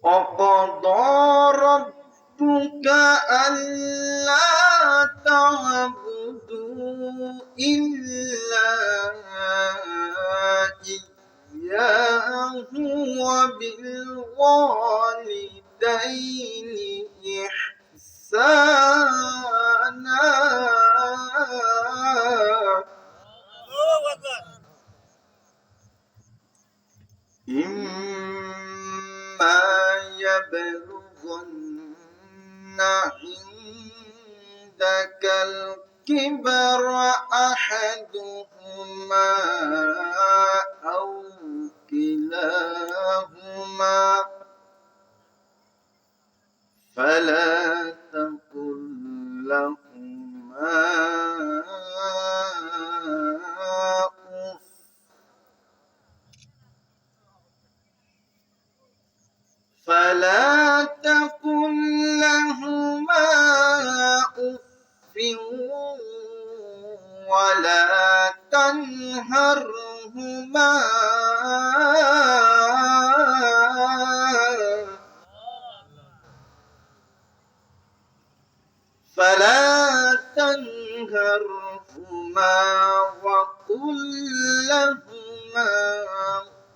وقضى ربك ألا تعبدوا إلا إياه وبالوالدين إحسانا إما يبلغن عندك الكبر أحدهما أو كلاهما فلا تقل لهما أف ولا تنهرهما وقل لهما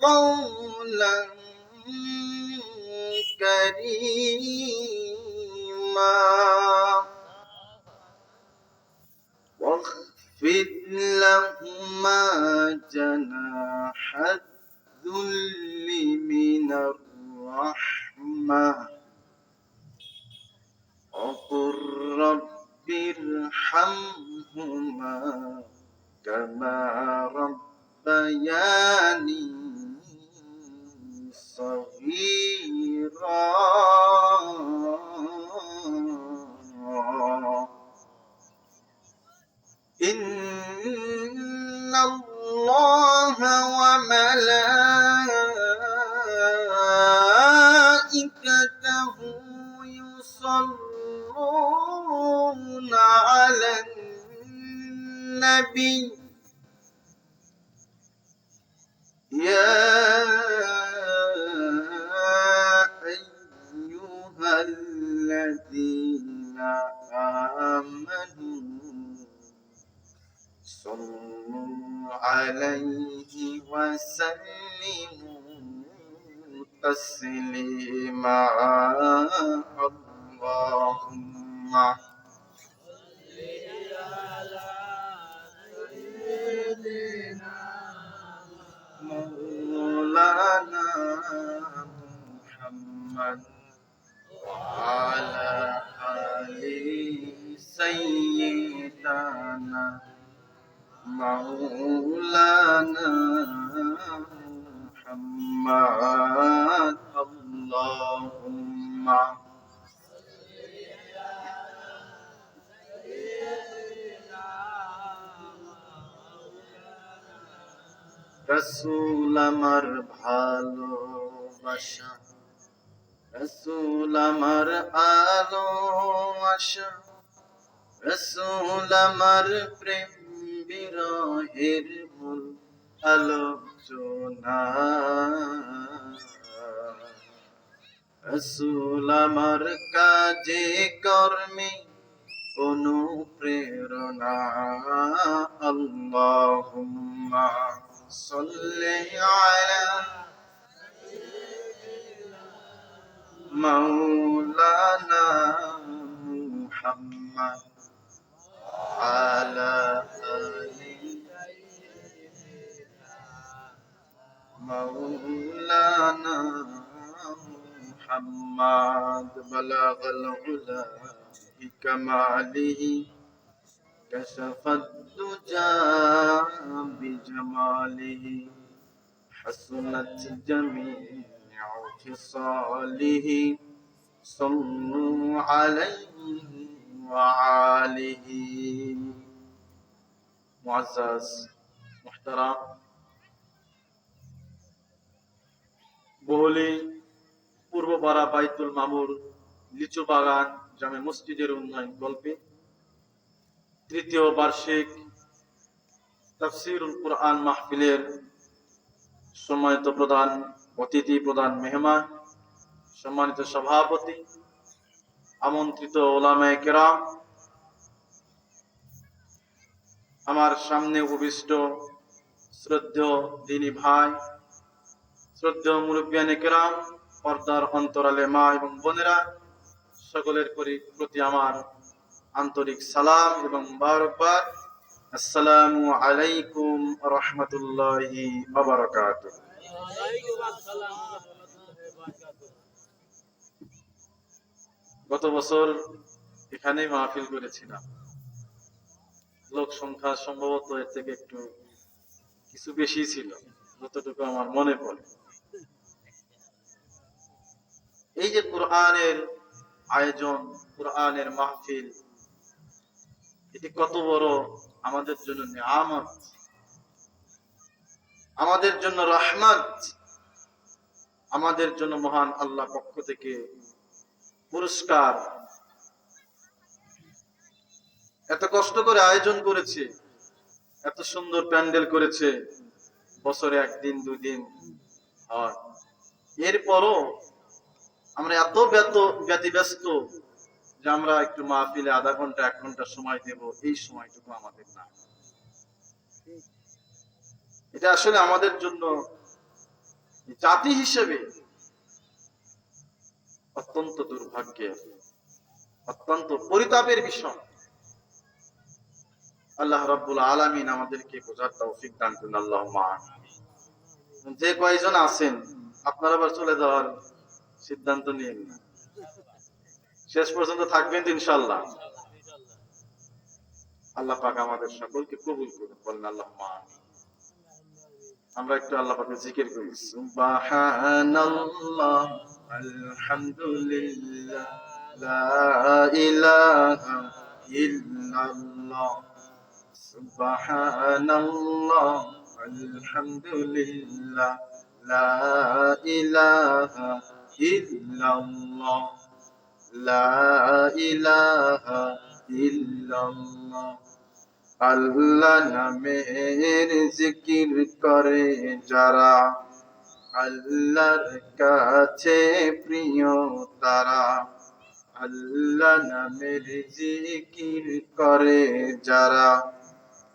قولا كريما واخفض لهما جناح الذل من الرحمة وقل رب ارحمهما كما ربياني صغيرا إن الله وملائكته يصلون على النبي يا أيها الذين آمنوا صلوا عليه وسلموا تسليما اللهم صل على سيدنا مولانا محمد وعلى آل سيدنا مولانا محمد اللهم রসুল আমার ভালোবাসা রসুল আমার আলো আশা রসুল আমার প্রেম বিরহের মূল আলোচনা রসুল আমার কাজে কর্মে অনুপ্রেরণা আল্লাহুম্মা সাল্লি আলা মাওলানা মুহাম্মদ আলা আলি মাওলানা মুহাম্মদ বালাগাল উলা বিকামালিহি কাশাফাদ দুজা বিজামালিহি হাসনাত জামিউ খিসালিহি সাল্লু আলাইহি ওয়া আলিহি মুআজ্জাজ মুহতারাম বহুলি পূর্বপাড়া বাইতুল মামুর লিচু বাগান জামে মসজিদের উন্নয়ন কল্পে তৃতীয় বার্ষিক তাফসীরুল কুরআন মাহফিলের সম্মানিত প্রধান অতিথি প্রধান মেহমান সম্মানিত সভাপতি, আমন্ত্রিত ওলামায়ে কেরাম, আমার সামনে উপবিষ্ট শ্রদ্ধেয় দিনী ভাই, শ্রদ্ধেয় মুরব্বিয়ানে কেরাম, পর্দার অন্তরালে মা এবং বোনেরা, সকলের প্রতি আমার আন্তরিক সালাম এবং মুবারকবাদ। আসসালামু আলাইকুম ওয়া রাহমাতুল্লাহি ওয়া বারাকাতুহু। গত বছর এখানে মাহফিল করেছিলাম। লোক সংখ্যা সম্ভবত এর থেকে একটু কিছু বেশি ছিল, যতটুকু আমার মনে পড়ে। এই যে কোরআনের আয়োজন, কোরআনের মাহফিল, এটি কত বড় আমাদের জন্য নিয়ামত, আমাদের জন্য রহমত, আমাদের জন্য মহান আল্লাহ পক্ষ থেকে পুরস্কার। এত কষ্ট করে আয়োজন করেছে, এত সুন্দর প্যান্ডেল করেছে, বছরে একদিন দুদিন হয়, এরপরও আমরা এত ব্যতিব্যস্ত যে আমরা একটু মাহফিলে আধা ঘন্টা 1 ঘন্টা সময় দেব, এই সময়টুকু আমাদের না। এটা আসলে আমাদের জন্য জাতি হিসেবে অত্যন্ত দুর্ভাগ্যের, অত্যন্ত পরিতাপের বিষয়। আল্লাহ রাব্বুল আলামিন আমাদেরকে বোঝার তৌফিক দান করুন, আল্লাহুম্মা আমিন। যে কয়জন আছেন আপনারা আবার চলে যাওয়ার সিদ্ধান্ত নিয়েন না, শেষ পর্যন্ত থাকবেন তো ইনশাআল্লাহ। আল্লাহ পাক আমাদের সকলকে কবুল করুন, বলেন আল্লাহুম্মা আমিন। আমরা একটু আল্লাহ পাকের জিকির করি। সুবহানাল্লাহ, আলহামদুলিল্লাহ, লা ইলাহা ইল্লাল্লাহ। সুবহানাল্লাহ, আলহামদুলিল্লাহ, লা ইলাহা ইল্লাল্লাহ, লা ইলাহা ইল্লাল্লাহ। আল্লাহ নামের জিকির করে যারা, আল্লাহর কাছে প্রিয় তারা। আল্লাহ নামের জিকির করে যারা,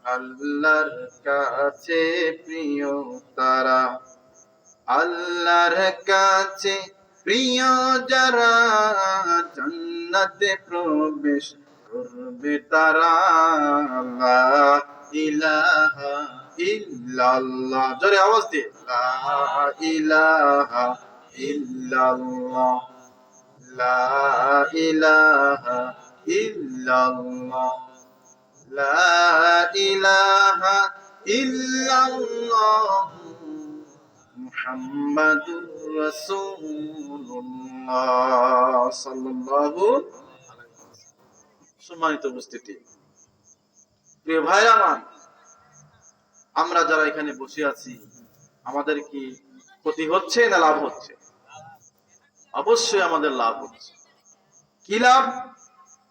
আল্লাহর কাছে প্রিয় তারা। আল্লাহর কাছে প্রিয় যারা, জান্নাতে প্রবেশ করবে তারা। লা ইলাহা ইল্লাল্লাহ, জোরে আওয়াজ দিয়ে, লা ইলাহা ইল্লাল্লাহ, লা ইলাহা ইল্লাল্লাহ, লা ইলাহা ইল্লাল্লাহ, মুহাম্মাদুর রাসূলুল্লাহ সাল্লাল্লাহু আলাইহি ওয়াসাল্লাম। সম্মানিত উপস্থিতি, প্রিয় ভাইরা আমার, আমরা যারা এখানে বসে আছি, আমাদের কি ক্ষতি হচ্ছে না লাভ হচ্ছে? অবশ্যই আমাদের লাভ হচ্ছে। কি লাভ?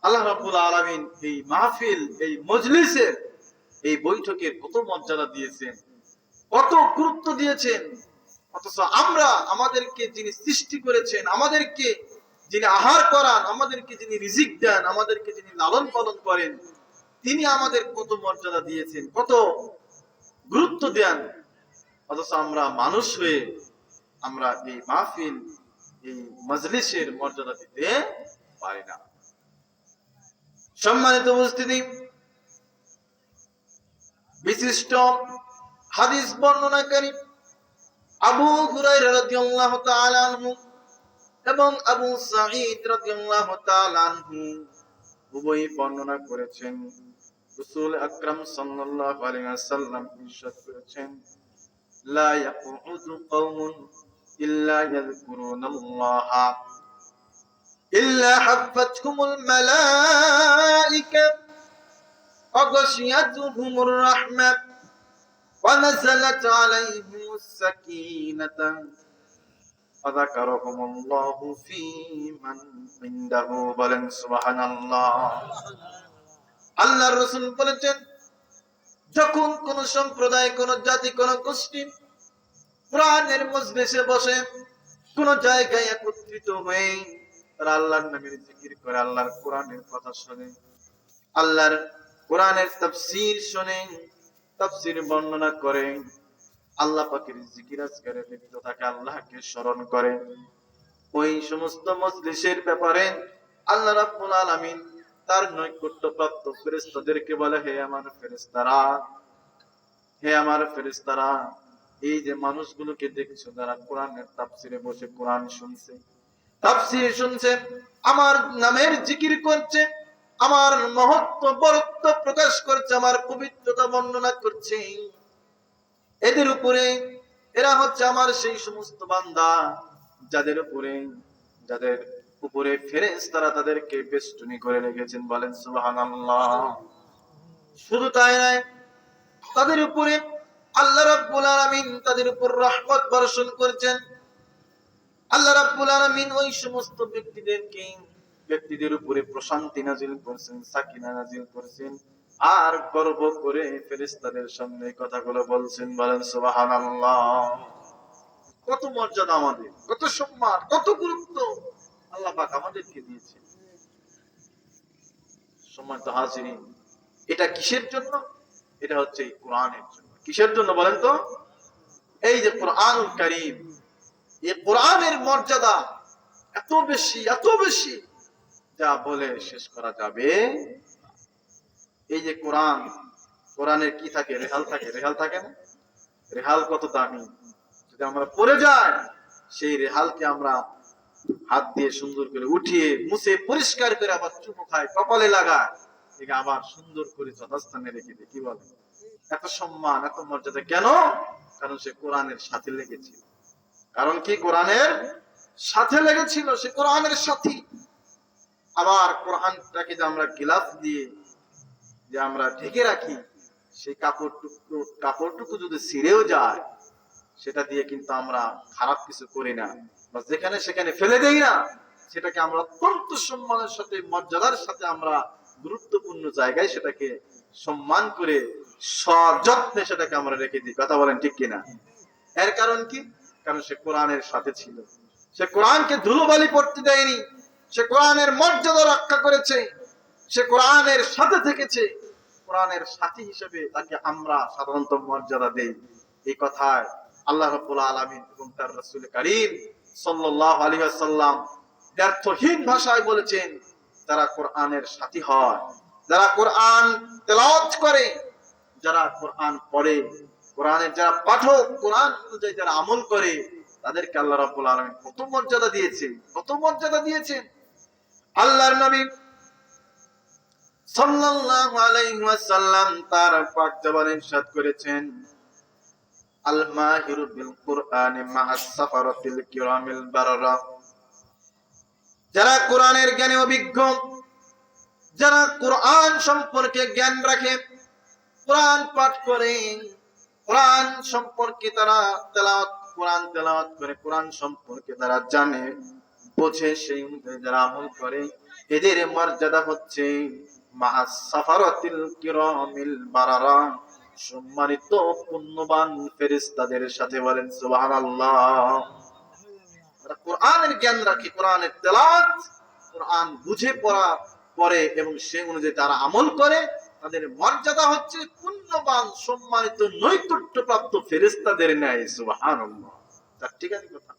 আল্লাহ রাব্বুল আলামিন এই মাহফিল, এই মজলিসের, এই বৈঠকের কত মর্যাদা দিয়েছেন, কত গুরুত্ব দিয়েছেন। অথচ আমরা, আমাদেরকে যিনি সৃষ্টি করেছেন, আমাদেরকে যিনি আহার করান, আমাদেরকে যিনি রিজিক দেন, আমাদেরকে যিনি লালন পালন করেন, তিনি আমাদের কত মর্যাদা দিয়েছেন, কত গুরুত্ব দেন। অথচ আমরা মানুষ হয়ে আমরা এই মাহফিল, এই মজলিসের মর্যাদা দিতে পারি না। সম্মানিত উপস্থিতি, বিশিষ্ট হাদিস বর্ণনাকারী আবু হুরায়রা রাদিয়াল্লাহু তাআলা আনহু এবং আবু সাঈদ রাদিয়াল্লাহু তাআলা আনহু উভয়ই বর্ণনা করেছেন, রাসূল আকরাম সাল্লাল্লাহু আলাইহি ওয়াসাল্লাম ইরশাদ করেছেন, লা ইয়াকুদু কওমুন ইল্লা ইয়াযকুরুনাল্লাহা ইল্লা হাফাতহুমুল মালায়েকা ওয়া গাশিয়াতুহুমুর রাহমাহ ওয়া নাযালাত আলাইহিমুস সাকিনাতু ওয়া যাকারাহুমুল্লাহু ফী মান ইনদাহু। বলেন সুবহানাল্লাহ। আল্লাহর রাসূল বলেছেন, যখন কোন সম্প্রদায়, কোন জাতি, কোন গোষ্ঠী কোরআনের মজলিসে বসে, কোন জায়গায় একত্রিত হয়ে তারা আল্লাহর নামের জিকির করে, আল্লাহর কোরআনের কথা শোনে, আল্লাহর কোরআনের তাফসীর শোনে, তাফসীর বর্ণনা করে, আল্লাহ পাকের জিকির আজকারে লিপ্ত থাকে, আল্লাহকে স্মরণ করে, ওই সমস্ত মজলিসের ব্যাপারে আল্লাহ রাব্বুল আলামিন তার নৈকট্যপ্রাপ্ত ফেরেশতাদেরকে বলে, হে আমার ফেরেশতারা, হে আমার ফেরেশতারা, এই যে মানুষগুলোকে দেখছো যারা কোরআনের তাফসীরে বসে কোরআন শুনছে, তাফসীর শুনছে, আমার নামের জিকির করছে, আমার মহত্ব বরত্ব প্রকাশ করছে, আমার পবিত্রতা বর্ণনা করছে, এদের উপরে, এরা হচ্ছে আমার সেই সমস্ত বান্দা যাদের উপরে ফেরেশতারা তাদেরকে বেষ্টনী করে রেখেছেন। বলেন সুবহানাল্লাহ। শুধু তাই নয়, তাদের উপরে আল্লাহ রাব্বুল আলামিন তাদের উপর রহমত বর্ষণ করেছেন। আল্লাহ রাব্বুল আলামিন ওই সমস্ত ব্যক্তিদের উপরে প্রশান্তি নাজিল করেছেন, সাকিনা নাজিল করেছেন, আর গর্ব করে ফেরেশতাদের সামনে কথাগুলো বলছেন। বলেন সুবহানাল্লাহ। কত মর্যাদা আমাদের, কত সম্মান, কত গুরুত্ব আল্লাহ পাক আমাদেরকে দিয়েছেন। সম্মানিত হাজিরিন, এটা কিসের জন্য? এটা হচ্ছে এই কোরআনের জন্য। কিসের জন্য বলেন তো? এই যে কোরআনুল কারীম, এই কোরআনের মর্যাদা এত বেশি, এত বেশি, যা বলে শেষ করা যাবে। এই যে কোরআনের কি থাকে? রেহাল থাকে। রেহাল থাকে না? রেহাল কত দামি! যদি আমরা পড়ে যাই, সেই রেহালকে আমরা হাত দিয়ে সুন্দর করে উঠিয়ে মুছে পরিষ্কার করে আবার চুমু খায়, কপালে লাগায়, একে আবার সুন্দর করে যথাস্থানে রেখে দেয়। কি বলে? এত সম্মান, এত মর্যাদা কেন? কারণ সে কোরআনের সাথে লেগেছিল। কারণ কি? কোরআনের সাথে লেগেছিল, সে কোরআনের সাথী। আবার কোরআনটাকে যে আমরা গিলাফ দিয়ে যে আমরা ঢেকে রাখি, সেই কাপড়টুকু যদি ছিঁড়েও যায়, সেটা দিয়ে কিন্তু আমরা খারাপ কিছু করি না, বা যেখানে সেখানে ফেলে দেই না, সেটাকে আমরা অত্যন্ত সম্মানের সাথে, মর্যাদার সাথে আমরা গুরুত্বপূর্ণ জায়গায় সেটাকে সম্মান করে সযত্নে সেটাকে আমরা রেখে দিই। কথা বলেন ঠিক কিনা? এর কারণ কি? কারণ সে কোরআনের সাথে ছিল, সে কোরআনকে ধুলোবালি পড়তে দেয়নি, সে কোরআনের মর্যাদা রক্ষা করেছে, সে কোরআনের সাথে থেকেছে। কোরআনের সাথী হিসেবে তাকে আমরা সাধারণত মর্যাদা দেই। এই কথায় আল্লাহ রাব্বুল আলামিন এবং তার রাসূল কারীম সাল্লাল্লাহু আলাইহি ওয়াসাল্লাম ব্যর্থহীন ভাষায় বলেছেন, যারা কোরআনের সাথী হয়, যারা কোরআন তেলাওয়াত করে, যারা কোরআন পড়ে, কোরআনের যারা পাঠক, কোরআন অনুযায়ী যারা আমল করে, তাদেরকে আল্লাহ রাব্বুল আলামিন কত মর্যাদা দিয়েছেন, কত মর্যাদা দিয়েছেন। আল্লাহর নবী সাল্লাল্লাহু আলাইহি ওয়াসাল্লাম তার পাক জবানে ইরশাদ করেছেন, আল মাহিরু বিল কুরআনি মা'আস সাফারাতিল কিরামিল বারারা। যারা কোরআনের জ্ঞানে অভিজ্ঞ, যারা কোরআন সম্পর্কে জ্ঞান রাখে, কোরআন পাঠ করে, কোরআন সম্পর্কে তারা কোরআন তেলাওয়াত করে, কোরআন সম্পর্কে তারা জানে, বোঝে, সেই অনুযায়ী যারা আমল করে, এদের মর্যাদা হচ্ছে মা'আস সাফারাতিল কিরামিল বারারা, সম্মানিত পুণ্যবান ফেরেশতাদের সাথে। বলেন সুবহানাল্লাহ। যারা কোরআনের জ্ঞান রাখে, কোরআনের তেলাওয়াত, কোরআন বুঝে পড়ে এবং সেই অনুযায়ী তারা আমল করে, তাদের মর্যাদা হচ্ছে পুণ্যবান, সম্মানিত, নৈকট্যপ্রাপ্ত ফেরেশতাদের ন্যায়। সুবহানাল্লাহ। তার ঠিক আছে কথা।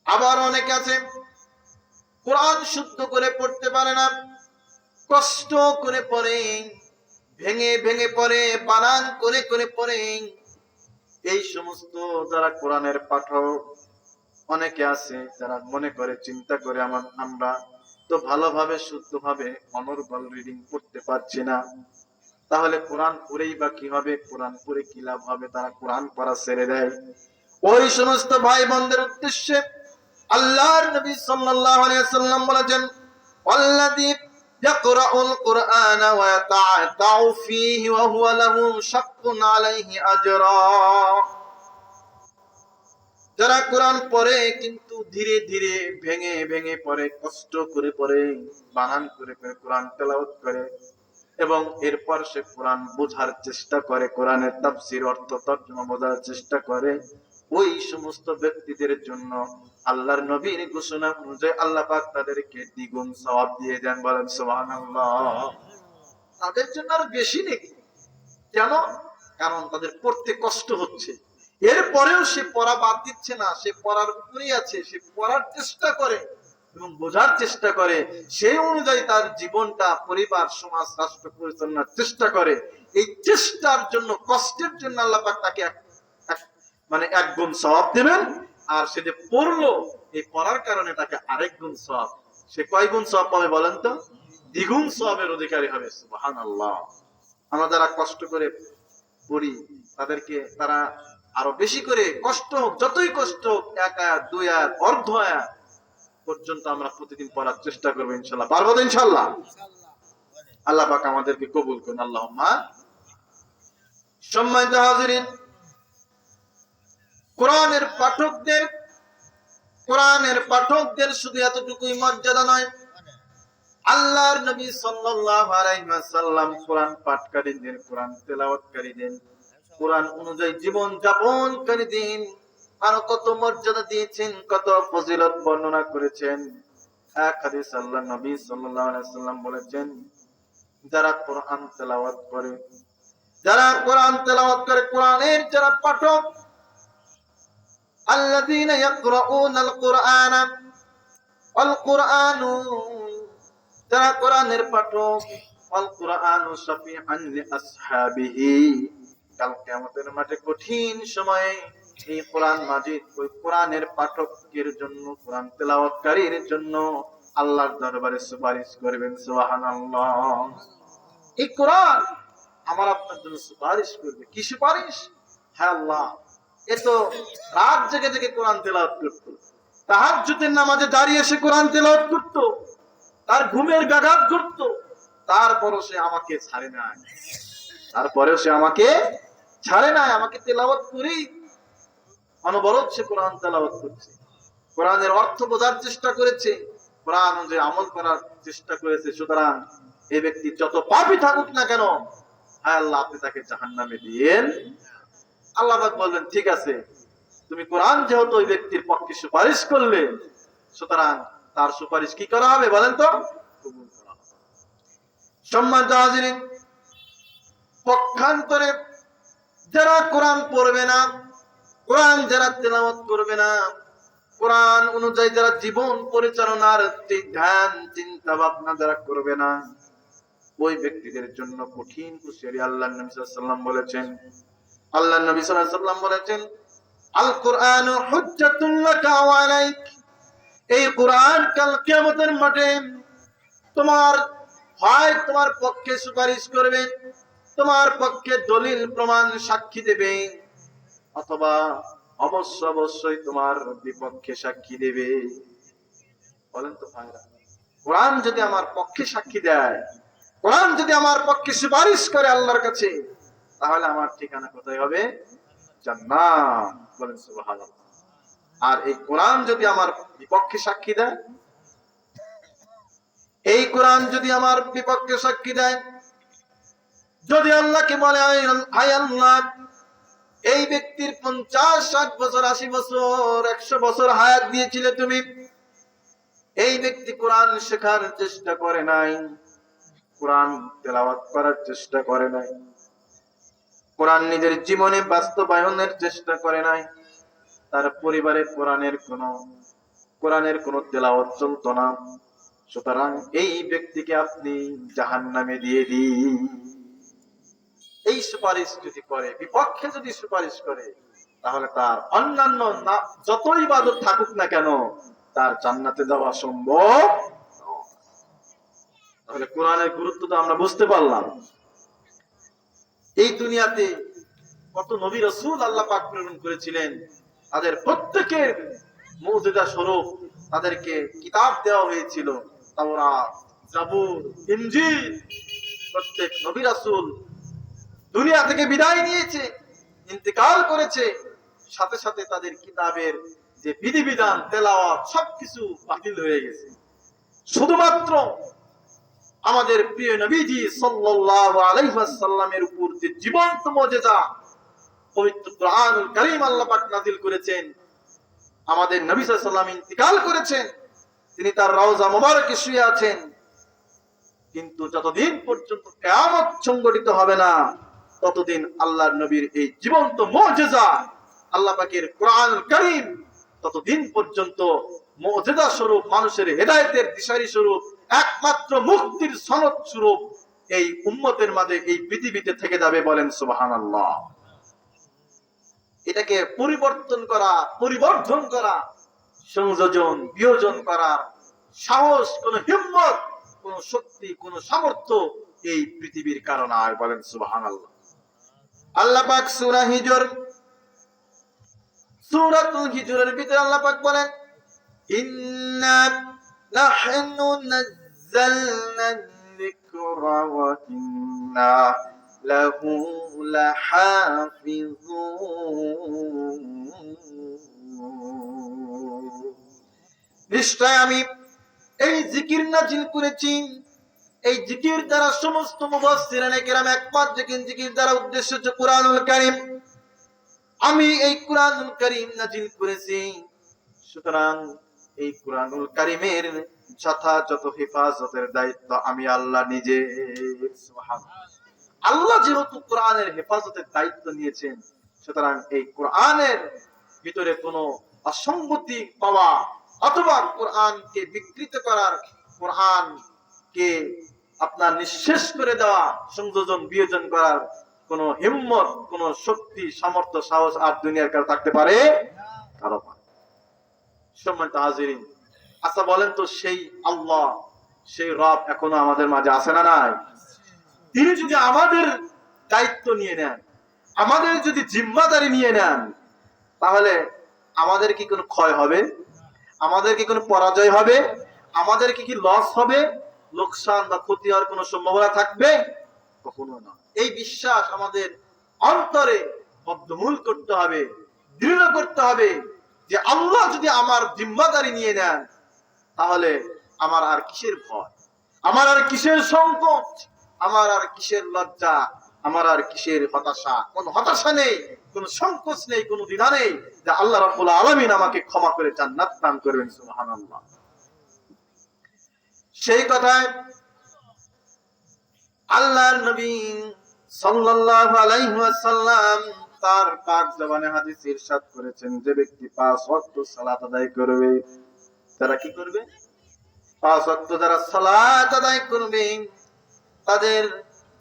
আবার অনেকে আছে কোরআন শুদ্ধ করে পড়তে পারে না, কষ্ট করে পড়ে, ভেঙে ভেঙে পড়ে, বানান করে করে পড়ে। এই সমস্ত যারা কোরআনের পাঠক, অনেকে আছে যারা মনে করে, চিন্তা করে, আমরা তো ভালোভাবে শুদ্ধভাবে অনর্গল রিডিং পড়তে পারছি না, তাহলে কোরআন পড়েই বা কি হবে, কোরআন পড়ে কি লাভ হবে, তারা কোরআন পড়া ছেড়ে দেয়। ওই সমস্ত ভাই বোনদের উদ্দেশ্যে আল্লাহর নবী সাল্লাল্লাহু আলাইহি ওয়াসাল্লাম বলেছেন, ওয়াল্লাযী ইয়াকরাউল কুরআনা ওয়া ইয়াতাআতাউ ফীহি ওয়া হুয়া লাহু শাক্কুন আলাইহি আজরা। যারা কোরআন পড়ে কিন্তু ধীরে ধীরে ভেঙে ভেঙে পড়ে, কষ্ট করে পড়ে, বানান করে করে কোরআন তেলাওয়াত করে, এবং এরপর সে কোরআন বোঝার চেষ্টা করে, কোরআনের তাফসীর, অর্থ, তর্জমা বোঝার চেষ্টা করে, ওই সমস্ত ব্যক্তিদের জন্য আল্লাহর নবীর ঘোষণা অনুযায়ী আল্লাহ পাক তাদেরকে দ্বিগুণ সওয়াব দিয়ে দেন। বলেন সুবহানাল্লাহ। তাদের জন্য আর বেশি নেকি। কেন? কারণ তাদের পড়তে কষ্ট হচ্ছে, এরপরেও সে পড়া বাদ দিচ্ছে না, সে পড়ার উপরেই আছে, সে পড়ার চেষ্টা করে এবং বোঝার চেষ্টা করে, সেই অনুযায়ী তার জীবনটা, পরিবার, সমাজ, রাষ্ট্র পরিচালনার চেষ্টা করে। এই চেষ্টার জন্য, কষ্টের জন্য আল্লাহ পাক তাকে মানে 1 গুণ সওয়াব দেবেন। আর সে যে পড়লো, এই পড়ার কারণে তাকে আরেক গুণ সওয়াব। সে কয় গুণ সওয়াব পাবে বলেন তো? দ্বিগুণ সওয়াবের অধিকারী হবে। সুবহানাল্লাহ। আমরা যারা কষ্ট করে পড়ি, তাদেরকে তারা আরো বেশি করে কষ্ট হোক, যতই কষ্ট হোক, 1 আয়াত 2 আয়াত অর্ধ আয়াত পর্যন্ত আমরা প্রতিদিন পড়ার চেষ্টা করবো। ইনশাআল্লাহ পারবো তো? ইনশাআল্লাহ। আল্লাহ পাক আমাদেরকে কবুল করুন। আল্লাহুম্মা। সম্মানিত হাজিরিন, কোরআনের পাঠকদের শুধু এতটুকুই মর্যাদা নয়, আল্লাহর নবী সাল্লাল্লাহু আলাইহি ওয়াসাল্লাম কোরআন পাঠকারীদের, কোরআন তেলাওয়াতকারীদের, কোরআন অনুযায়ী জীবন যাপনকারীদের আরো কত মর্যাদা দিয়েছেন, কত ফজিলত বর্ণনা করেছেন। এক হাদিস আল্লাহর নবী সাল্লাল্লাহু আলাইহি ওয়াসাল্লাম বলেছেন, যারা কোরআন তেলাওয়াত করে, কোরআনের যারা পাঠক, আল্লাযীনা ইয়াকরাউনাল কুরআনা ওয়াল কুরআনু, যারা কোরআনের পাঠক, ওয়াল কুরআনু শাফিআন লিআসহাবিহি, কাল কিয়ামতের মাঠে কঠিন সময়ে এই কোরআন মাজিদ ওই কোরআনের পাঠকের জন্য, কোরআন তেলাওয়াতকারীর জন্য আল্লাহর দরবারে সুপারিশ করবেন। সুবহানাল্লাহ। এই কোরআন আমার আপনার জন্য সুপারিশ করবে। কি সুপারিশ? হ্যাঁ আল্লাহ, এ তো রাত জেগে জেগে কোরআন তেলাওয়াত করতো, তাহাজ্জুদের নামাজে দাঁড়িয়ে সে কোরআন তেলাওয়াত করতো, তার ঘুমের ব্যাঘাত ঘটতো, তারপরও সে আমাকে ছাড়ে নাই, আমাকে তেলাওয়াত করেই অনবরত সে কোরআন তেলাওয়াত করছে, কোরআনের অর্থ বোঝার চেষ্টা করেছে, কোরআন অনুযায়ী আমল করার চেষ্টা করেছে। সুতরাং এই ব্যক্তি যত পাপী থাকুক না কেন, হ্যাঁ আল্লাহ, আপনি তাকে জাহান্নামে দিয়েন। আল্লাহ পাক বললেন, ঠিক আছে, তুমি কোরআন যেহেতু ওই ব্যক্তির পক্ষে সুপারিশ করলে, সুতরাং তার সুপারিশ কি করা হবে বলেন তো? কবুল করা হবে। সম্মানিত হাজিরিন, পক্ষান্তরে যারা কোরআন পড়বে না, কোরআন যারা তেলাওয়াত করবে না, কোরআন অনুযায়ী যারা জীবন পরিচালনার ধ্যান চিন্তা ভাবনা যারা করবে না, ওই ব্যক্তিদের জন্য কঠিন হুঁশিয়ারি আল্লাহর নবী সাল্লাল্লাহু আলাইহি ওয়াসাল্লাম বলেছেন। আল্লাহর নবী সাল্লাল্লাহু আলাইহি ওয়াসাল্লাম বলেছেন, আল কুরআনু হুজ্জাতুল লাকা ওয়া আলাইক, এই কোরআন কাল কিয়ামতের মাঠে তোমার পক্ষে সুপারিশ করবে, তোমার পক্ষে দলিল প্রমাণ সাক্ষী দেবে, অথবা অবশ্যই তোমার বিপক্ষে সাক্ষী দেবে। বলেন তো ভাইরা, কোরআন যদি আমার পক্ষে সাক্ষী দেয়, কোরআন যদি আমার পক্ষে সুপারিশ করে আল্লাহর কাছে, তাহলে আমার ঠিকানা কোথায় হবে? জান্নাত। বলেন সুবহানাল্লাহ। আর এই কোরআন যদি আমার বিপক্ষে সাক্ষী দেয়, এই কোরআন যদি আমার বিপক্ষে সাক্ষী দেয়, যদি আল্লাহকে বলে, হায় আল্লাহ, এই ব্যক্তির 50, 60 বছর, 80 বছর, 100 বছর হায়াত দিয়েছিলে তুমি, এই ব্যক্তি কোরআন শেখার চেষ্টা করে নাই, কোরআন তেলাওয়াত করার চেষ্টা করে নাই, কোরআন নিজের জীবনে বাস্তবায়নের চেষ্টা করে নাই, তার পরিবারে কোরআনের কোন তেলাওয়াত চলতো না, সুতরাং এই ব্যক্তিকে আপনি জাহান্নামে দিয়ে দিন। এই সুপারিশ যদি করে, বিপক্ষে যদি সুপারিশ করে, তাহলে তার অন্যান্য যতই ইবাদত থাকুক না কেন, তার জান্নাতে যাওয়া সম্ভব। তাহলে কোরআনের গুরুত্ব তো আমরা বুঝতে পারলাম। এই দুনিয়াতে কত নবী রাসূল আল্লাহ পাক প্রেরণ করেছিলেন, তাদের প্রত্যেকের মুজিজা স্বরূপ তাদেরকে কিতাব দেওয়া হয়েছিল, তাওরাত, জাবুর, ইনজিল। প্রত্যেক নবী রাসূল দুনিয়া থেকে বিদায় নিয়েছে, ইন্তেকাল করেছে, সাথে সাথে তাদের কিতাবের যে বিধিবিধান, তেলাওয়াত সবকিছু বাতিল হয়ে গেছে। শুধুমাত্র আমাদের প্রিয় নবীজি সাল্লাল্লাহু আলাইহি ওয়াসাল্লামের উপর যে জীবন্ত মুজিজা, পবিত্র কোরআনুল কারীম আল্লাহ পাক নাযিল করেছেন। আমাদের নবী সাল্লাল্লাহু আলাইহি ওয়াসাল্লাম ইন্তিকাল করেছেন, তিনি তার রওজা মোবারকে শুয়ে আছেন, কিন্তু যতদিন পর্যন্ত কিয়ামত সংঘটিত হবে না ততদিন আল্লাহর নবীর এই জীবন্ত মুজিজা আল্লাহ পাকের কোরআনুল কারীম ততদিন পর্যন্ত মুজিজা স্বরূপ, মানুষের হেদায়েতের দিশারি স্বরূপ, একমাত্র মুক্তির সনদ স্বরূপ এই উম্মতের মাঝে এই পৃথিবীতে থেকে যাবে। বলেন সুবহানাল্লাহ। এটাকে পরিবর্তন করা, পরিবর্ধন করা, সংযোজন বিয়োজন করার সাহস, কোন হিম্মত, কোন শক্তি, কোন সামর্থ্য এই পৃথিবীর কারণে আর। বলেন সুবহানাল্লাহ। আল্লাহ পাক সূরা হিজর, সূরাতুল হিজরের ভিতরে আল্লাহ পাক বলেন, ইন্না নাহনু নাযালনা যিকরা ওয়া ইন্না লাহু লাহাফিজুন। নিশ্চয় আমি এই জিকির নাযিল করেছি। এই জিকির দ্বারা সমস্ত মুফাসসিরিনে কেরাম একমত, জিকির দ্বারা উদ্দেশ্য হচ্ছে কুরআনুল কারীম। আমি এই কুরআনুল কারীম নাযিল করেছি, সুতরাং এই কুরআনুল কারীমের যথাযথ হেফাজতের দায়িত্ব আমি আল্লাহ নিজে। সুবহানাল্লাহ। আল্লাহ যেহেতু কোরআনের হেফাজতের দায়িত্ব নিয়েছেন, সুতরাং এই কোরআনের ভিতরে কোনো অসঙ্গতি পাওয়া অথবা কোরআনকে বিকৃত করার, কোরআনকে আপনার নিঃশেষ করে দেওয়া, সংযোজন বিয়োজন করার কোন হিম্মত, কোন শক্তি, সামর্থ্য, সাহস আর দুনিয়ার কারো থাকতে পারে কারো পারে। সম্মানিত হাজিরিন, আচ্ছা বলেন তো, সেই আল্লাহ, সেই রব এখনো আমাদের মাঝে আছে না নাই? তিনি যদি আমাদের দায়িত্ব নিয়ে নেন, আমাদের যদি জিম্মাদারি নিয়ে নেন, তাহলে আমাদের কি কোনো ক্ষয় হবে? আমাদের কি কোনো পরাজয় হবে? আমাদের কি লস হবে? লোকসান বা ক্ষতি হওয়ার কোনো সম্ভাবনা থাকবে? কখনো না। এই বিশ্বাস আমাদের অন্তরে বদ্ধমূল করতে হবে, দৃঢ় করতে হবে যে আল্লাহ যদি আমার জিম্মাদারি নিয়ে নেন, তাহলে আমার আর কিসের ভয়, আমার আর কিসের সংকট, আমার আর কিসের লজ্জা, আমার আর কিসের হতাশা? কোন হতাশা নেই, কোন সংকোচ নেই, কোন দ্বিধা নেই যে আল্লাহ রাব্বুল আলামিন আমাকে ক্ষমা করে জান্নাত দান করবেন। সুবহানাল্লাহ। সেই কথায় আল্লাহর নবী সাল্লাল্লাহু আলাইহি ওয়াসাল্লাম তার পাক জবানে হাদিস ইরশাদ করেছেন, যে ব্যক্তি 5 ওয়াক্ত সালাত আদায় করবে, তারা কি করবে? 5 ওয়াক্ত যারা সালাত আদায় করবে, তাদের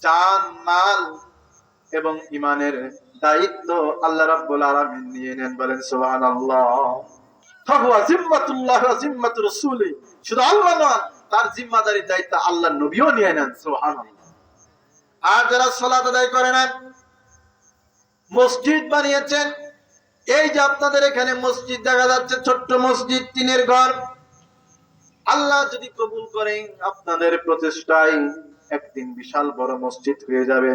জান, মাল এবং ঈমানের দায়িত্ব আল্লাহ রাব্বুল আলামিন নিয়ে নেন। বলেন সুবহানাল্লাহ। ফাহুয়া জিম্মাতুল্লাহ ওয়া জিম্মাতু রাসূলি, শুধু আল্লাহ নয়, তার জিম্মাদারির দায়িত্ব আল্লাহর নবীও নিয়ে নেন। সুবহানাল্লাহ। আর যারা সালাত আদায় করে না, মসজিদ বানিয়েছেন, এই যে আপনাদের এখানে মসজিদ দেখা যাচ্ছে, ছোট্ট মসজিদ, টিনের ঘর, আল্লাহ যদি কবুল করেন, আপনাদের প্রচেষ্টায় একদিন বিশাল বড় মসজিদ হয়ে যাবে,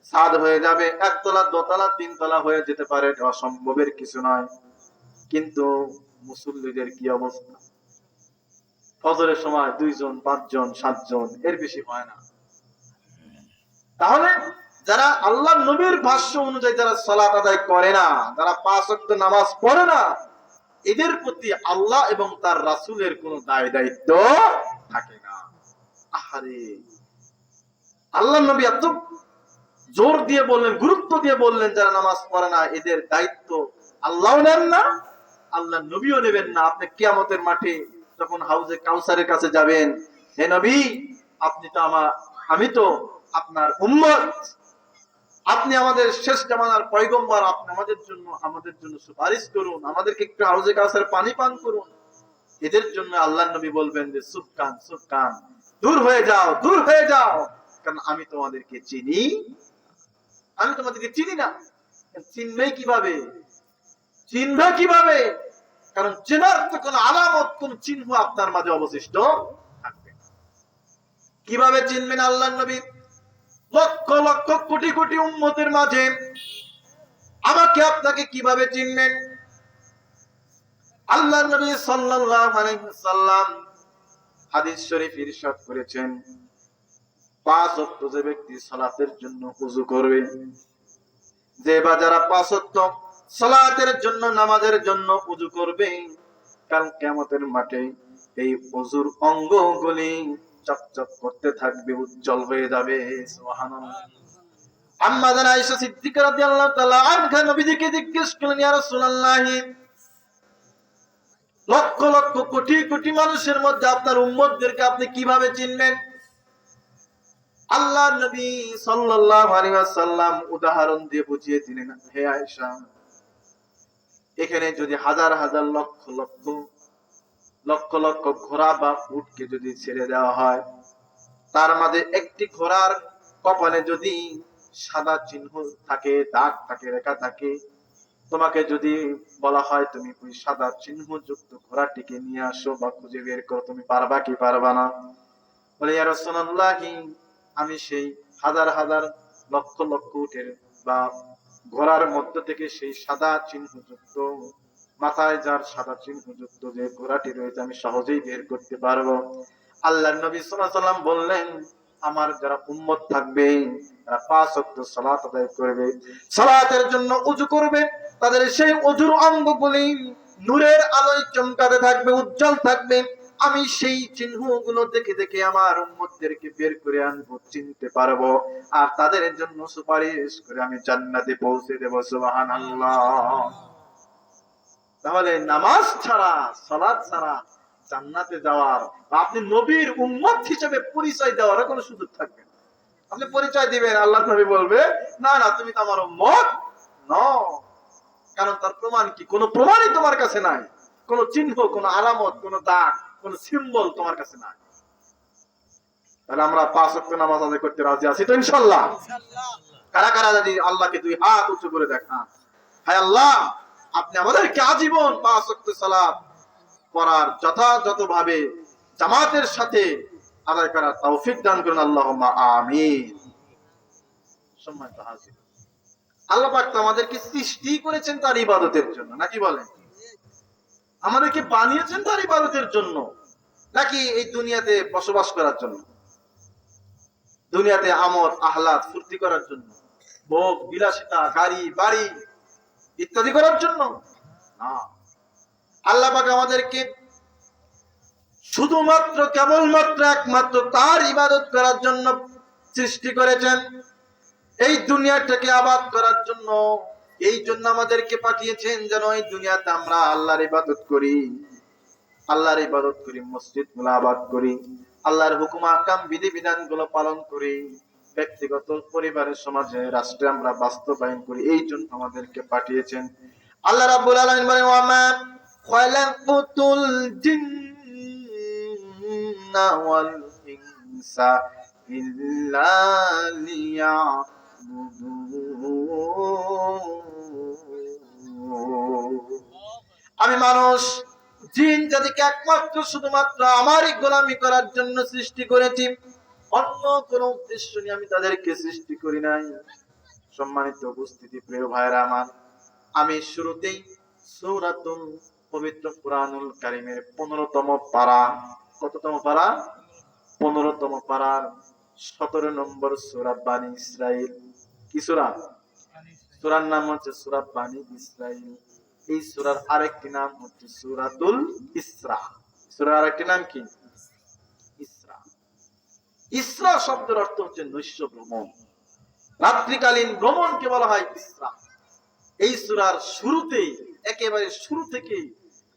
ছাদ হয়ে যাবে, 1 তলা, 2 তলা, 3 তলা হয়ে যেতে পারে, অসম্ভবের কিছু নয়। কিন্তু মুসল্লিদের কি অবস্থা? ফজরের সময় 2 জন, 5 জন, 7 জন, এর বেশি হয় না। তাহলে যারা আল্লাহর নবীর ভাষ্য অনুযায়ী যারা সালাত আদায় করে না, যারা 5 ওয়াক্ত নামাজ পড়ে না, এদের প্রতি আল্লাহ এবং তার রাসূলের কোনো দায় দায়িত্ব থাকে না। আহারে, আল্লাহর নবী এত জোর দিয়ে বললেন, গুরুত্ব দিয়ে বললেন, যারা নামাজ পড়ে না এদের দায়িত্ব আল্লাহও নেন না, আল্লাহর নবীও নেবেন না। আপনি কিয়ামতের মাঠে যখন হাউজে কাউসারের কাছে যাবেন, হে নবী, আপনি তো আমি তো আপনার উম্মত, আপনি আমাদের শেষ জামানার পয়গম্বর, আপনি আমাদের জন্য সুপারিশ করুন, আমাদেরকে একটু হাউজে কাউসারের পানি পান করুন। এদের জন্য আল্লাহর নবী বলবেন যে সুফকান, সুফকান, দূর হয়ে যাও, দূর হয়ে যাও, কারণ আমি তোমাদেরকে চিনি, আমি তোমাদেরকে চিনি না। চিনবে কিভাবে? চিনবে কিভাবে? কারণ চেনার তো কোন আলামত, কোন চিহ্ন আপনার মাঝে অবশিষ্ট থাকবে। কিভাবে চিনবেন আল্লাহর নবী? লক্ষ লক্ষ কোটি কোটি উম্মতের মাঝে আমাকে আপনাকে কিভাবে চিনবেন? আল্লাহর নবী সাল্লাল্লাহু আলাইহি ওয়াসাল্লাম হাদিস শরীফ ইরশাদ করেছেন, 5 ওয়াক্ত যে ব্যক্তি সালাতের জন্য ওযু করবে, যে বা যারা 5 ওয়াক্ত সালাতের জন্য নামাজের জন্য ওযু করবে, কাল কিয়ামতের মাঠে এই ওযুর অঙ্গগুলি চকচক করতে থাকবে, উজ্জ্বল হয়ে যাবে। সুবহানাল্লাহ। আম্মা জান আয়েশা সিদ্দিকা রাদিয়াল্লাহু তাআলা আনহা নবীজিকে জিজ্ঞেস করলেন, ইয়া রাসূলুল্লাহ, লক্ষ লক্ষ কোটি কোটি মানুষের মধ্যে আপনার উম্মতদেরকে আপনি কিভাবে চিনবেন? আল্লাহর নবী সাল্লাল্লাহু আলাইহি ওয়াসাল্লাম উদাহরণ দিয়ে বুঝিয়ে দিলেন, হে আয়েশা, এখানে যদি হাজার হাজার লক্ষ লক্ষ লক্ষ লক্ষ ঘোড়া বা উটকে যদি ছেড়ে দেওয়া হয়, তার মাঝে একটি ঘোড়ার কপালে যদি সাদা চিহ্ন থাকে, দাগ থাকে, রেখা থাকে, তোমাকে যদি বলা হয় তুমি ওই সাদা চিহ্ন যুক্ত ঘোড়াটিকে নিয়ে আসো বা খুঁজে বের করো, তুমি পারবা কি পারবা না? বলে, ইয়া রাসূলুল্লাহ, আমি সেই হাজার হাজার লক্ষ লক্ষ উটের বা ঘোড়ার মধ্য থেকে সেই সাদা চিহ্নযুক্ত, মাথায় যার সাদা চিহ্নযুক্ত যে ঘোড়াটি রয়েছে আমি সহজেই বের করতে পারবো। আল্লাহর নবী সাল্লাল্লাহু আলাইহি ওয়াসাল্লাম বললেন, আমার যারা উম্মত থাকবে তারা 5 ওয়াক্ত সালাত আদায় করবে, সালাতের জন্য ওযু করবে, তাদের সেই ওযুর অঙ্গগুলি নূরের আলোয় চমকাতে থাকবে, উজ্জ্বল থাকবে। আমি সেই চিহ্নগুলো দেখে দেখে আমার উম্মতদেরকে বের করে আনবো, চিনতে পারবো, আর তাদের জন্য সুপারিশ করে আমি জান্নাতে পৌঁছে দেব। সুবহানাল্লাহ। তাহলে নামাজ ছাড়া, সালাত ছাড়া জান্নাতে যাওয়ার বা আপনি নবীর উম্মত হিসেবে পরিচয় দেওয়ার কোনো সুযোগ থাকবে না। আপনি পরিচয় দিবেন, আল্লাহর নবী বলবে, না না, তুমি তো আমার উম্মত নও। কারণ তার প্রমাণ কি? কোনো প্রমাণই তোমার কাছে নাই, কোনো চিহ্ন, কোনো আলামত, কোনো দাগ, কোনো সিম্বল তোমার কাছে নাই। তাহলে আমরা 5 ওয়াক্ত নামাজ আদায় করতে রাজি আছি তো ইনশাআল্লাহ? কারা কারা যদি আল্লাহকে 2 হাত উঁচু করে দেখা, হায় আল্লাহ, আপনি আমাদেরকে আজীবন 5 ওয়াক্ত সালাত পড়ার যথাযথভাবে জামাতের সাথে আদায় করার তৌফিক দান করুন, আল্লাহুম্মা আমিন। সম্মানিত হাজির, আল্লাহ পাক তো আমাদেরকে সৃষ্টি করেছেন তার ইবাদতের জন্য, নাকি বলেন? আমাদেরকে বানিয়েছেন তার ইবাদতের জন্য, নাকি এই দুনিয়াতে বসবাস করার জন্য? দুনিয়াতে আমোদ আহ্লাদ ফুর্তি করার জন্য, ভোগ বিলাসিতা, গাড়ি বাড়ি ইত্যাদি করার জন্য না। আল্লাহ পাক আমাদেরকে শুধুমাত্র কেবলমাত্র একমাত্র তার ইবাদত করার জন্য সৃষ্টি করেছেন, এই দুনিয়াটাকে আবাদ করার জন্য। এই জন্য আমাদেরকে পাঠিয়েছেন যেন এই দুনিয়াতে আমরা আল্লাহর ইবাদত করি, আল্লাহর ইবাদত করি, মসজিদ গুলো আবাদ করি, আল্লাহর হুকুম আহকাম বিধি বিধান গুলো পালন করি, ব্যক্তিগত পরিবারের সমাজে রাষ্ট্রে আমরা বাস্তবায়ন করি। এই জন্য আমাদেরকে পাঠিয়েছেন। আল্লাহ রাব্বুল আলামিন বলেন, ওয়া মা খালাকুতুল জিন্না ওয়াল ইনসা ইল্লা লিয়াবুদুন। আমি মানুষ জিন জাতিকে একমাত্র শুধুমাত্র আমারই গোলামি করার জন্য সৃষ্টি করেছি, অন্য কোন উদ্দেশ্য নিয়ে আমি তাদেরকে সৃষ্টি করি নাই। সম্মানিত উপস্থিতি, প্রিয় ভাইরা আমার, আমি শুরুতেই সূরাতুল পবিত্র কুরআনুল কারীমের 15তম পারা, কততম পারা? 15তম পারার 17 নম্বর সূরা বানী ইসরাইল। কি সূরা? সূরার নাম হচ্ছে সূরা বানী ইসরাইল। এই সূরার আরেকটি নাম হচ্ছে সূরাতুল ইসরা। সূরার আরেকটি নাম কি? ইসরা। ইসরা শব্দের অর্থ হচ্ছে নৈশ ভ্রমণ, রাত্রিকালীন ভ্রমণকে বলা হয় ইসরা। এই সূরার শুরুতেই, একেবারে শুরু থেকেই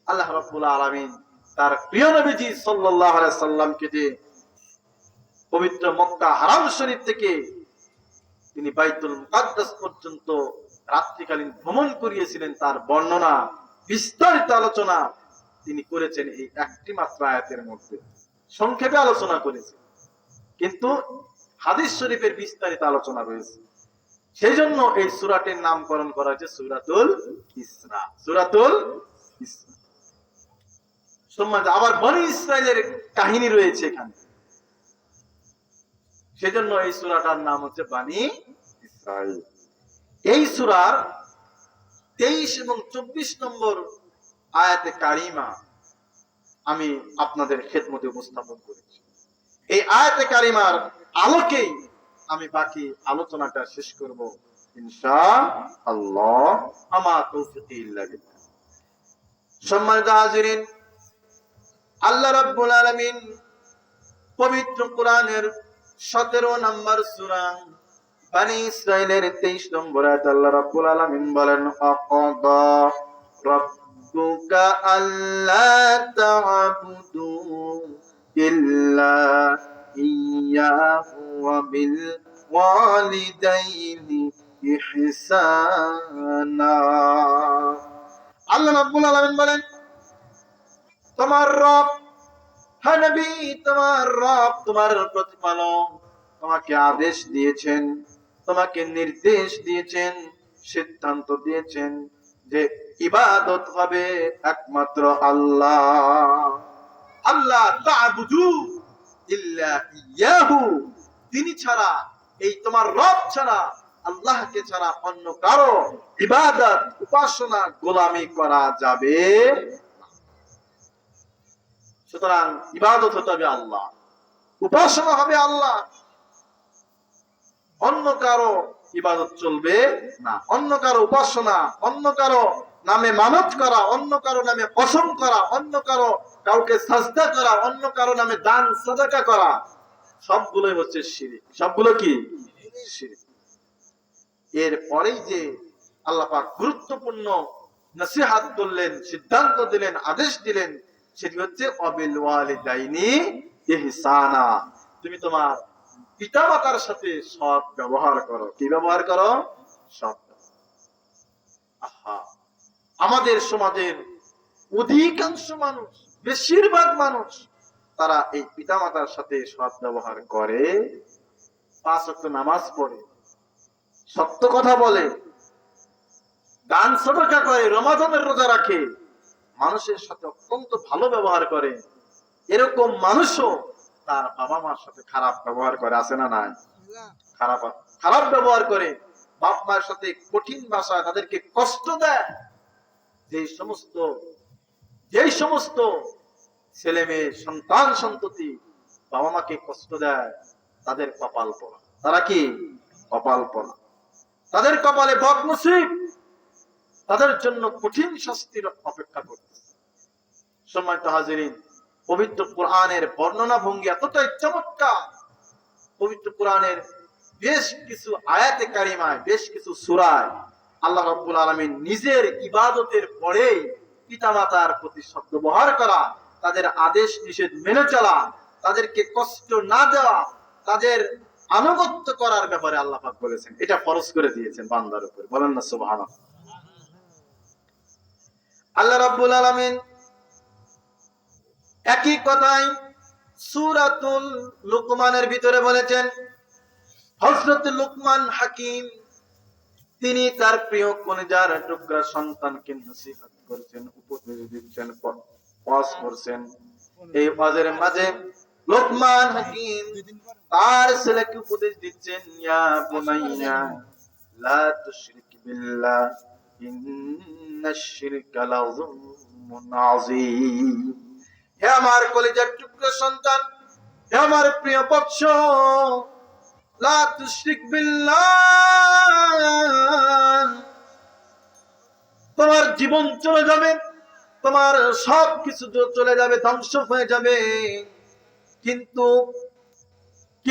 আল্লাহ রাব্বুল আলামিন তার প্রিয় নবীজি সাল্লাল্লাহু আলাইহি সাল্লামকে যে পবিত্র মক্কা হারাম শরীফ থেকে তিনি বাইতুল মুকাদ্দাস পর্যন্ত রাত্রিকালীন ভ্রমণ করিয়েছিলেন, তার বর্ণনা, বিস্তারিত আলোচনা তিনি করেছেন এই একটি মাত্র আয়াতের মধ্যে। সংক্ষেপে আলোচনা করেছেন, কিন্তু হাদিস শরীফের বিস্তারিত আলোচনা রয়েছে। সেই জন্য এই সূরাটির নামকরণ করা হয়েছে সূরাতুল ইসরা। সূরাতুল ইসরা। সম্মানিত, আবার বনী ইসরাইলের কাহিনী রয়েছে এখানে, সেজন্য এই সূরাটার নাম হচ্ছে বানী ইসরাইল। এই সূরার 23 এবং 24 নম্বর আয়াতে কারিমা আমি আপনাদের খেদমতে উপস্থাপন করেছি। এই আয়াতে কারিমার আলোকেই আমি বাকি আলোচনাটা শেষ করব ইনশাআল্লাহ। আমা তৌফিক ইল্লা বিল্লাহ। সম্মানিত হাজিরিন, আল্লাহ রাব্বুল আলামিন পবিত্র কোরআনের 17 নম্বর সূরা বনী ইসরাঈলের 23 নম্বর আয়াত আল্লাহ রাব্বুল আলামিন বলেন, আকাদা রাব্বুকা আল্লা তা'বুদু ইল্লা ইয়্যাহু ওয়া বিল ওয়ালিদাইনি ইহসানা। আল্লাহ রাব্বুল আলামিন বলেন, তোমার রব, হ্যাঁ নবী, তোমার রব, তোমার প্রতিপালক তোমাকে আদেশ দিয়েছেন, তোমাকে নির্দেশ দিয়েছেন, সিদ্ধান্ত দিয়েছেন যে ইবাদত হবে একমাত্র আল্লাহ। আল্লাহ তা'বুদু ইল্লা ইয়াহু, তিনি ছাড়া, এই তোমার রব ছাড়া, আল্লাহকে ছাড়া অন্য কারো ইবাদত, উপাসনা, গোলামি করা যাবে। সুতরাং ইবাদত হতে হবে আল্লাহ, উপাসনা হবে আল্লাহ, অন্য কারো ইবাদত চলবে না। অন্য কারো উপাসনা, অন্য কারো নামে মানত করা, অন্য কারো নামে কসম করা, অন্য কারো কাউকে সাজদা করা, অন্য কারো নামে দান সাদাকা করা, সবগুলোই হচ্ছে শিরক। সবগুলো কি? শিরক। এরপরেই যে আল্লাহ পাক গুরুত্বপূর্ণ নসিহত করলেন, সিদ্ধান্ত দিলেন, আদেশ দিলেন, সেটি হচ্ছে অবিল ওয়ালিদাইনি ইহসানা, তুমি তোমার পিতামাতার সাথে সৎ ব্যবহার করো। কি ব্যবহার করো? সৎ। আহা, আমাদের সমাজের অধিকাংশ মানুষ, বেশিরভাগ মানুষ, তারা এই পিতামাতার সাথে সৎ ব্যবহার করে, 5 ওয়াক্ত নামাজ পড়ে, সত্য কথা বলে, দান সাদাকা করে, রমাদানের রোজা রাখে, মানুষের সাথে অত্যন্ত ভালো ব্যবহার করে। এরকম মানুষও তার বাবা মার সাথে খারাপ ব্যবহার করে, আছে না নাই? খারাপ ব্যবহার করে, বাপ মার সাথে কঠিন ভাষায় তাদেরকে কষ্ট দেয়। যেই সমস্ত ছেলে মেয়ে, সন্তান সন্ততি বাবা মাকে কষ্ট দেয়, তাদের কপাল পোড়া। তারা কি? কপাল পোড়া। তাদের কপালে বদনসিব, তাদের জন্য কঠিন শাস্তির অপেক্ষা করতেছে। সম্মানিত হাজিরিন, পবিত্র কোরআনের বর্ণনা ভঙ্গি এতটাই চমৎকার। পবিত্র কোরআনের বেশ কিছু আয়াতে কারিমায়, বেশ কিছু সূরায় আল্লাহ রাব্বুল আলামিন নিজের ইবাদতের পরে পিতামাতার প্রতি সদ্ব্যবহার করা, তাদের আদেশ নিষেধ মেনে চলা, তাদেরকে কষ্ট না দেওয়া, তাদের আনুগত্য করার ব্যাপারে আল্লাহ পাক বলেছেন। এটা ফরজ করে দিয়েছেন বান্দার উপর। বলেন না সুবহানাল্লাহ। আল্লাহ রাব্বুল আলামিন একই কথাই সূরাতুল লুকমানের ভিতরে বলেছেন। হযরত লুকমান হাকিম, তিনি তার প্রিয় কলিজার টুকরা সন্তানকে নসিহত করছেন, উপদেশ দিচ্ছেন, ওয়াজ করছেন। এই ওয়াজের মাঝে লুকমান হাকিম তার ছেলেকে উপদেশ দিচ্ছেন, ইয়া বুনাইয়া লা তুশরিক বিল্লাহ ইন্নাশ শিরকা লাযুলমুন আযীম। হে আমার কলিজার টুকরা সন্তান, হে আমার প্রিয় বৎস, লা তুশরিক বিল্লাহ, তোমার জীবন চলে যাবে, তোমার সব কিছু চলে যাবে, ধ্বংস হয়ে যাবে,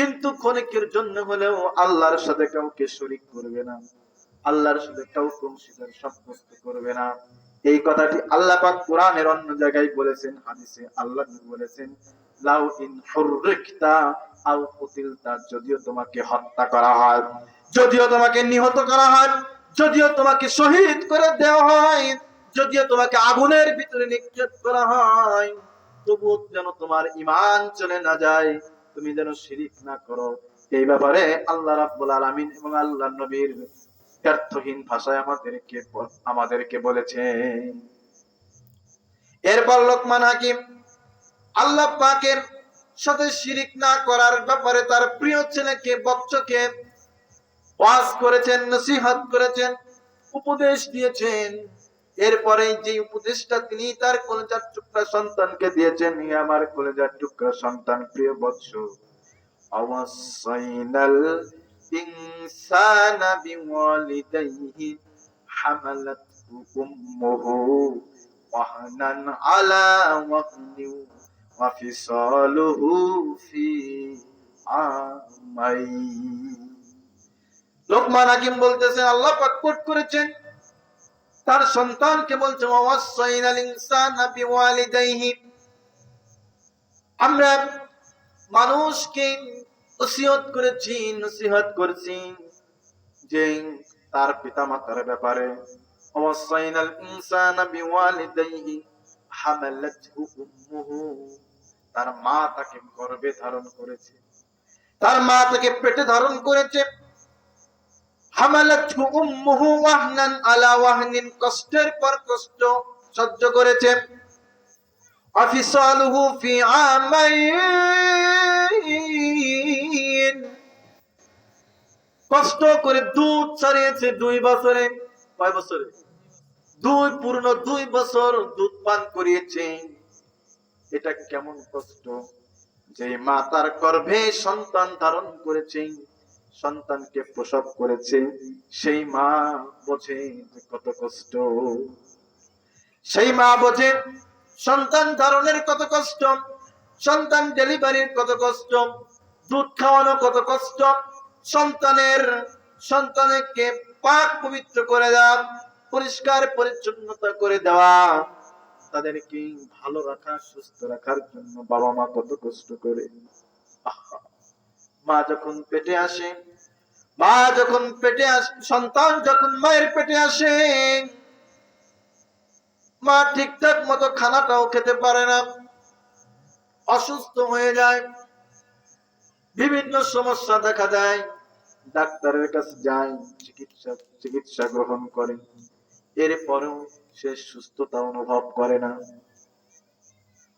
কিন্তু ক্ষণিকের জন্য হলেও আল্লাহর সাথে কাউকে শরীক করবে না, আল্লাহর সাথে কাউকে অংশীদার সাব্যস্ত করবে না। এই কথাটি আল্লাহ পাক কোরআনের অন্য জায়গায় বলেছেন, হাদিসে আল্লাহ বলেছেন, লাউ ইন হুররিকতা আও কুতিলতা, যদিও তোমাকে হত্যা করা হয়, যদিও তোমাকে নিহত করা হয়, যদিও তোমাকে শহীদ করে দেওয়া হয়, যদিও তোমাকে আগুনের ভিতরে নিক্ষেপ করা হয়, তবুও যেন তোমার ঈমান চলে না যায়, তুমি যেন শিরক না করো। এই ব্যাপারে আল্লাহ রাব্বুল আলামিন এবং আল্লাহর নবীর ব্যর্থহীন ভাষায় আমাদেরকে বলেছেন। এরপর লোকমান হাকিম আল্লাহ পাকের সাথে শিরক না করার ব্যাপারে তার প্রিয় ছেলেকে, বচ্চকে ওয়াজ করেছেন, নসিহত করেছেন, উপদেশ দিয়েছেন। এরপরে যে উপদেশটা তিনি তার কলিজার টুকরা সন্তানকে দিয়েছেন, হে আমার কলিজার টুকরা সন্তান, প্রিয় বৎস, আওয়াসাইনাল ইনসানা বিওয়ালিদাইহি হামালাতহু উম্মুহু ওয়াহনান আলা ওয়াহনিন ওয়া ফিসালুহু ফি আমাইন। লোকমান হাকিম বলতেছেন, আল্লাহ পাক কোট করেছেন, তার সন্তানকে বলছে ওয়াসাইনাল ইনসানা বিওয়ালিদাইহি, আমরা মানুষকে ওসিয়ত করেছি, নসিহত করেছি যে তার পিতামাতার ব্যাপারে। ওয়াসাইনাল ইনসানা বিওয়ালিদাইহি হামালাতহু উম্মুহু, তার মা তাকে গর্ভে ধারণ করেছে, তার মা তাকে পেটে ধারণ করেছে। হামালাতহু উম্মুহু ওয়াহনান আলা ওয়াহনিন, কষ্টের পর কষ্ট সহ্য করেছে। আফিসালুহু ফি আমাইন, কষ্ট করে দুধ ছাড়িয়েছে 2 বছরে। কয় বছরে? পূর্ণ 2 বছর দুধ পান করিয়েছে। এটা কেমন কষ্ট যে মা তার গর্ভে সন্তান ধারণ করেছে, সন্তানকে প্রসব করেছে, সেই মা বোঝে কত কষ্ট, সেই মা বোঝে সন্তান ধারণের কত কষ্ট, সন্তান ডেলিভারির কত কষ্ট, দুধ খাওয়ানো কত কষ্ট, সন্তানকে পাক পবিত্র করে দেওয়া, পরিষ্কার পরিচ্ছন্নতা করে দেওয়া, তাদেরকে ভালো রাখা, সুস্থ রাখার জন্য বাবা মা কত কষ্ট করে। মা যখন পেটে আসে, সন্তান যখন মায়ের পেটে আসে, মা ঠিকঠাক মতো খানাটাও খেতে পারে না, অসুস্থ হয়ে যায়, বিভিন্ন সমস্যা দেখা দেয়, ডাক্তারের কাছে যায়, চিকিৎসা গ্রহণ করে, এরপরেও সে সুস্থতা অনুভব করে না।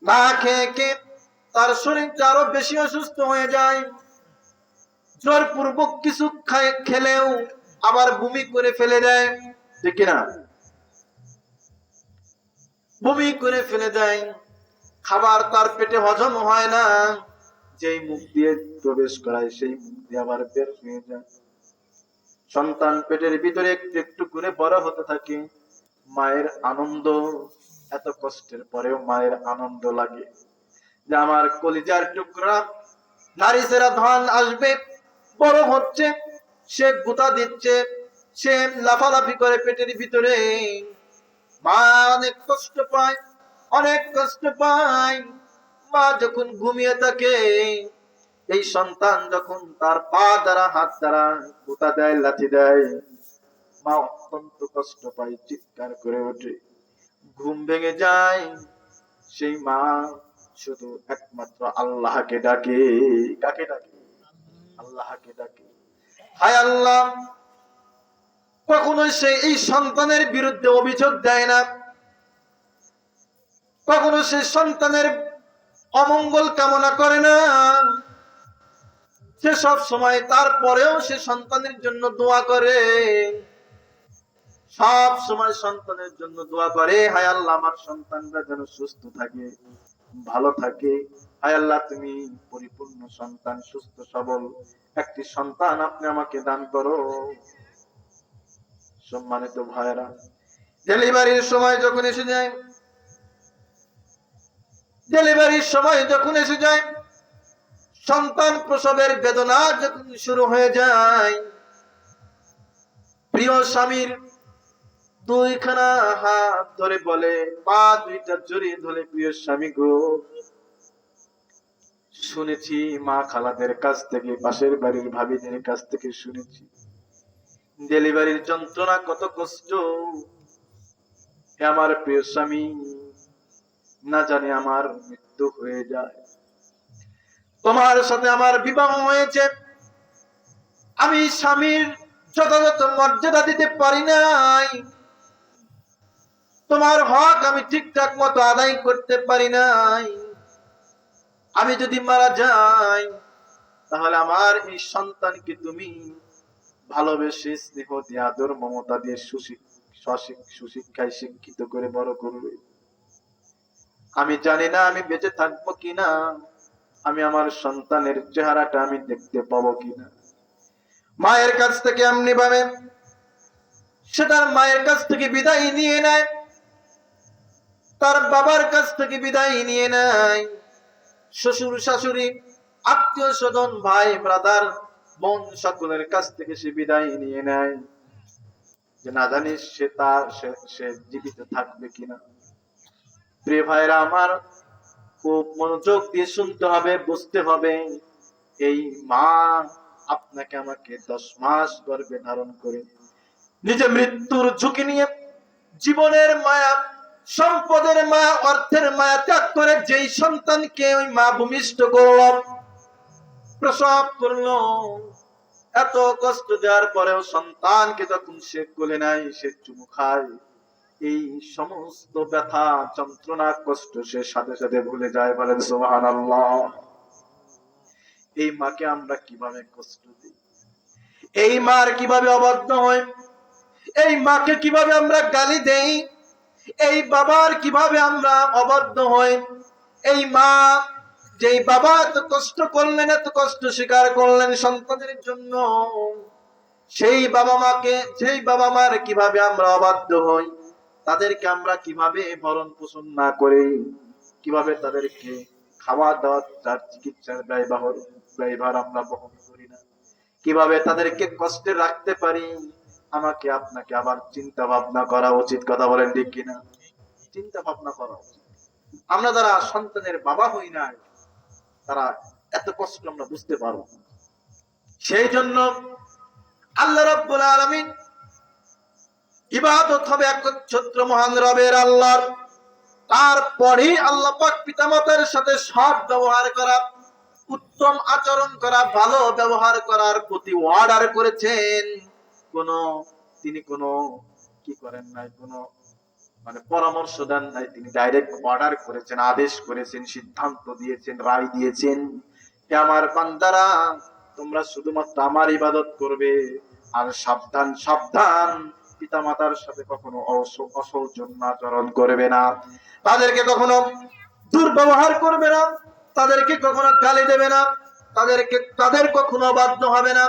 না খেয়ে খেয়ে তার শরীরটা আরো বেশি অসুস্থ হয়ে যায়, জোরপূর্বক কিছু খেলেও আবার বমি করে ফেলে দেয়, ঠিক না? বমি করে ফেলে দেয়, খাবার তার পেটে হজম হয় না, যেই মুখ দিয়ে প্রবেশ করায় সেই মুখ দিয়ে আবার বের হয়ে যায়। সন্তান পেটের ভিতরে একটু একটু করে বড় হতে থাকে, মায়ের আনন্দ, এত কষ্টের পরেও মায়ের আনন্দ লাগে যে আমার কলিজার টুকরা নারী সেরা ধন আসবে, বড় হচ্ছে, সে গুতা দিচ্ছে, সে লাফালাফি করে পেটের ভিতরে। মা অনেক কষ্ট পায়, অনেক কষ্ট পায়। মা যখন ঘুমিয়ে থাকে, এই সন্তান যখন তার পা দ্বারা হাত দ্বারা গুতা দেয়, লাথি দেয়, মা অত্যন্ত কষ্ট পায়, চিৎকার করে ওঠে, ঘুম ভেঙে যায়। সেই মা শুধু একমাত্র আল্লাহকে ডাকে। কাকে ডাকে? আল্লাহকে ডাকে। হায় আল্লাহ, কখনো সে এই সন্তানের বিরুদ্ধে অভিযোগ দেয় না, কখনো সে সন্তানের অমঙ্গল কামনা করে না, সে সব সময় তারপরেও সে সন্তানের জন্য দোয়া করে, সব সময় সন্তানের জন্য দোয়া করে, হায় আল্লাহ আমার সন্তানরা যেন সুস্থ থাকে, ভালো থাকে। হায় আল্লাহ, তুমি পরিপূর্ণ সন্তান, সুস্থ সবল একটি সন্তান আপনি আমাকে দান করো। সম্মানিত ভাইরা, ডেলিভারির সময় যখন এসে যায়, সন্তান প্রসবের বেদনা যখন শুরু হয়ে যায়, প্রিয় স্বামীর 2খানা হাত ধরে বলে, পা 2টা জড়িয়ে ধরে, প্রিয় স্বামী গো, শুনেছি মা খালাদের কাছ থেকে, পাশের বাড়ির ভাবিদের কাছ থেকে শুনেছি ডেলিভারির যন্ত্রণা কত কষ্ট। আমার প্রিয় স্বামী, না জানি আমার মৃত্যু হয়ে যায়, তোমার সাথে আমার বিবাহ হয়েছে, আমি স্বামীর যথাযথ মর্যাদা দিতে পারি নাই, তোমার হক আমি ঠিকঠাক মতো আদায় করতে পারি নাই, আমি যদি মারা যাই তাহলে আমার এই সন্তানকে তুমি ভালোবেসে, স্নেহ দিয়ে, আদর মমতা দিয়ে সুশিক্ষায় শিক্ষিত করে বড় করবে। আমি জানি না আমি বেঁচে থাকবো কিনা, আমি আমার সন্তানের চেহারাটা আমি দেখতে পাবো কিনা। মায়ের কাছ থেকে এমনি ভাবে সে তার মায়ের কাছ থেকে বিদায় নিয়ে নেয়, তার বাবার কাছ থেকে বিদায় নিয়ে নেয়, শ্বশুর শাশুড়ি আত্মীয় স্বজন ভাই ব্রাদার বোন সকলের কাছ থেকে সে বিদায় নিয়ে নেয়, যে না জানি সে জীবিত থাকবে কিনা। প্রিয় ভাইরা আমার, খুব মনোযোগ দিয়ে শুনতে হবে, বুঝতে হবে, এই মা আপনাকে আমাকে 10 মাস গর্ভে ধারণ করে নিজে মৃত্যুর ঝুঁকি নিয়ে জীবনের মায়া, সম্পদের মায়া, অর্থের মায়া ত্যাগ করে যেই সন্তানকে ওই মা ভূমিষ্ঠ করল, প্রসব করলো, এত কষ্ট দেওয়ার পরেও সন্তানকে যখন সে কোলে নেয়, সে চুমু খায়, এই সমস্ত ব্যথা যন্ত্রণা কষ্ট সে সাথে সাথে ভুলে যায়। বলেন সুবহানাল্লাহ। এই মাকে আমরা কিভাবে কষ্ট দিই, এই মার কিভাবে অবাধ্য হয়, এই মাকে কিভাবে আমরা গালি দেই, এই বাবার কিভাবে আমরা অবাধ্য হই। এই মা, যেই বাবা এত কষ্ট করলেন, এত কষ্ট স্বীকার করলেন সন্তানের জন্য, সেই বাবা মার কিভাবে আমরা অবাধ্য হই, তাদেরকে আমরা কিভাবে ভরণ পোষণ না করে, কিভাবে তাদেরকে খাওয়া দাওয়া, তার চিকিৎসার ব্যয়ভার আমরা বহন করি না, কিভাবে তাদেরকে কষ্টে রাখতে পারি, আমাকে আপনাকে আবার চিন্তা ভাবনা করা উচিত। কথা বলেন ঠিক কিনা? চিন্তা ভাবনা করা উচিত। আমরা যারা সন্তানের বাবা হই নাই, তারা এত কষ্ট আমরা বুঝতে পারবো। সেই জন্য আল্লাহ রাব্বুল আলামিন, ইবাদত হবে একচ্ছত্র মহান রবের আল্লাহর, তারপরে আল্লাহ পাক পিতামাতার সাথে সৎ ব্যবহার করা, উত্তম আচরণ করা, ভালো ব্যবহার করার প্রতি অর্ডার করেছেন। তিনি কোনো কি করেন নাই, কোনো মানে পরামর্শ দেন নাই, তিনি ডাইরেক্ট অর্ডার করেছেন, আদেশ করেছেন, সিদ্ধান্ত দিয়েছেন, রায় দিয়েছেন, হে আমার বান্দারা, তোমরা শুধুমাত্র আমার ইবাদত করবে, আর সাবধান সাবধান, পিতামাতার সাথে কখনো অসৌজন্য আচরণ করবে না, তাদেরকে কখনো দুর্ব্যবহার করবে না, তাদেরকে কখনো গালি দেবে না, তাদের কখনো বাধ্য হবে না,